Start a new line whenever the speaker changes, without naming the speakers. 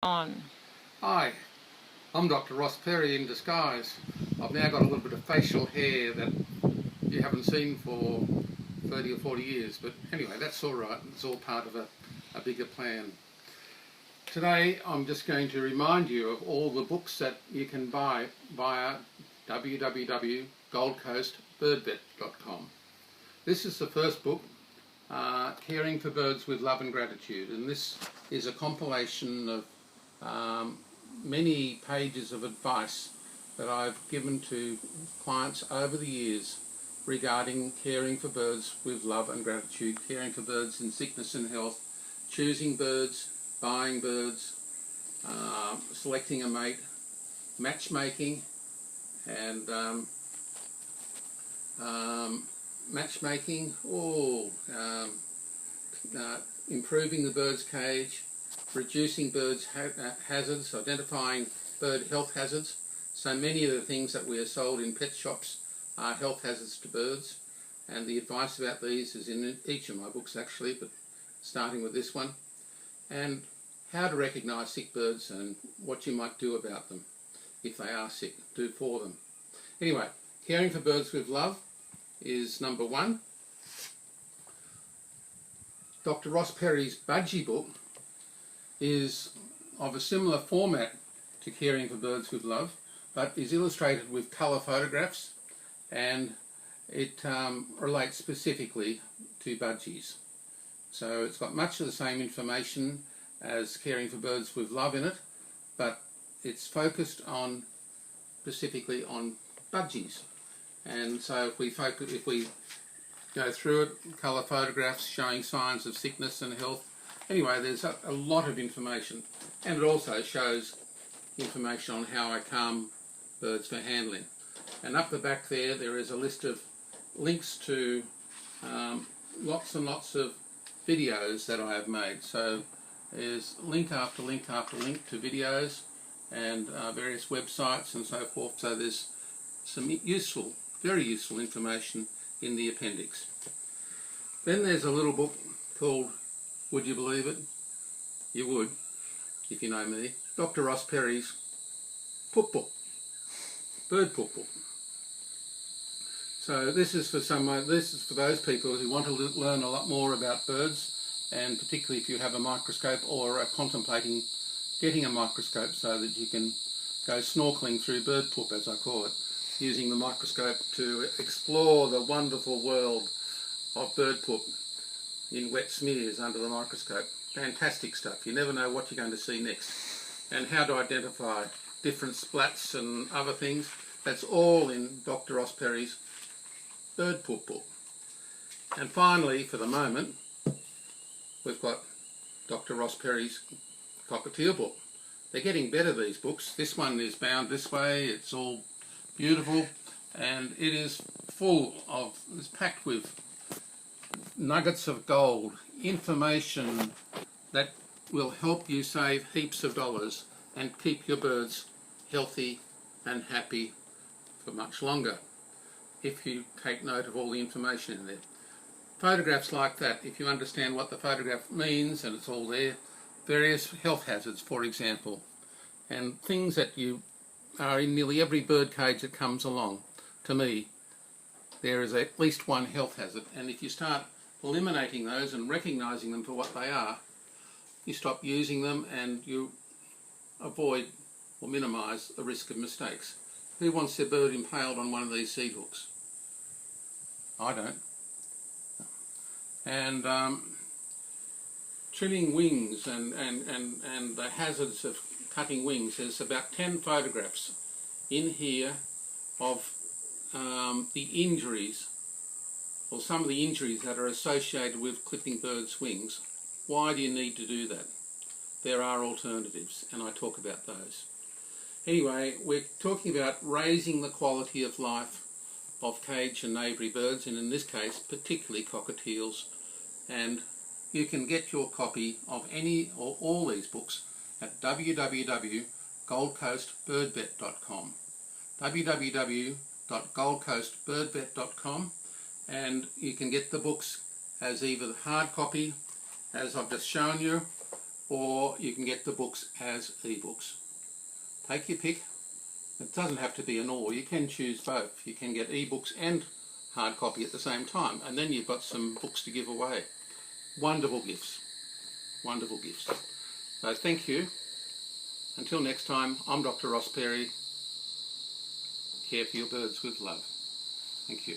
On.
Hi, I'm Dr. Ross Perry in disguise. I've now got a little bit of facial hair that you haven't seen for 30 or 40 years, but anyway, that's all right. It's all part of a bigger plan. Today I'm just going to remind you of all the books that you can buy via www.goldcoastbirdvet.com. This is the first book, Caring for Birds with Love and Gratitude, and this is a compilation of many pages of advice that I've given to clients over the years regarding caring for birds with love and gratitude, caring for birds in sickness and health, choosing birds, buying birds, selecting a mate, matchmaking, and improving the bird's cage, reducing birds' hazards, identifying bird health hazards. So many of the things that we are sold in pet shops are health hazards to birds, and the advice about these is in each of my books actually, but starting with this one. And how to recognise sick birds and what you might do about them if they are sick, do for them. Anyway, Caring for Birds with Love is number one. Dr. Ross Perry's Budgie book is of a similar format to Caring for Birds with Love, but is illustrated with colour photographs, and it relates specifically to budgies. So it's got much of the same information as Caring for Birds with Love in it, but it's focused on specifically on budgies. And so if we go through it, colour photographs showing signs of sickness and health. Anyway, there's a lot of information, and it also shows information on how I calm birds for handling. And up the back there is a list of links to lots and lots of videos that I have made. So there's link after link after link to videos and various websites and so forth. So there's some useful, very useful information in the appendix. Then there's a little book called, would you believe it? You would, if you know me, Dr. Ross Perry's Poop Book, Bird Poop Book. So this is for those people who want to learn a lot more about birds, and particularly if you have a microscope or are contemplating getting a microscope so that you can go snorkeling through bird poop, as I call it, using the microscope to explore the wonderful world of bird poop in wet smears under the microscope. Fantastic stuff. You never know what you're going to see next. And how to identify different splats and other things. That's all in Dr. Ross Perry's Bird Poop Book. And finally, for the moment, we've got Dr. Ross Perry's Cockatiel Book. They're getting better, these books. This one is bound this way. It's all beautiful, and it is it's packed with nuggets of gold, information that will help you save heaps of dollars and keep your birds healthy and happy for much longer if you take note of all the information in there. Photographs like that, if you understand what the photograph means, and it's all there, various health hazards, for example, and things that you are in nearly every bird cage that comes along. To me, there is at least one health hazard, and if you start eliminating those and recognising them for what they are, you stop using them and you avoid or minimise the risk of mistakes. Who wants their bird impaled on one of these seed hooks? I don't. And trimming wings and the hazards of cutting wings. There's about 10 photographs in here of the injuries, or some of the injuries that are associated with clipping birds' wings. Why do you need to do that? There are alternatives, and I talk about those. Anyway, we're talking about raising the quality of life of cage and aviary birds, and in this case particularly cockatiels, and you can get your copy of any or all these books at www.goldcoastbirdvet.com, www.goldcoastbirdvet.com, and you can get the books as either the hard copy, as I've just shown you, or you can get the books as ebooks. Take your pick. It doesn't have to be an or. You can choose both. You can get ebooks and hard copy at the same time, and then you've got some books to give away. Wonderful gifts. Wonderful gifts. So thank you. Until next time, I'm Dr. Ross Perry. Care for your birds with love. Thank you.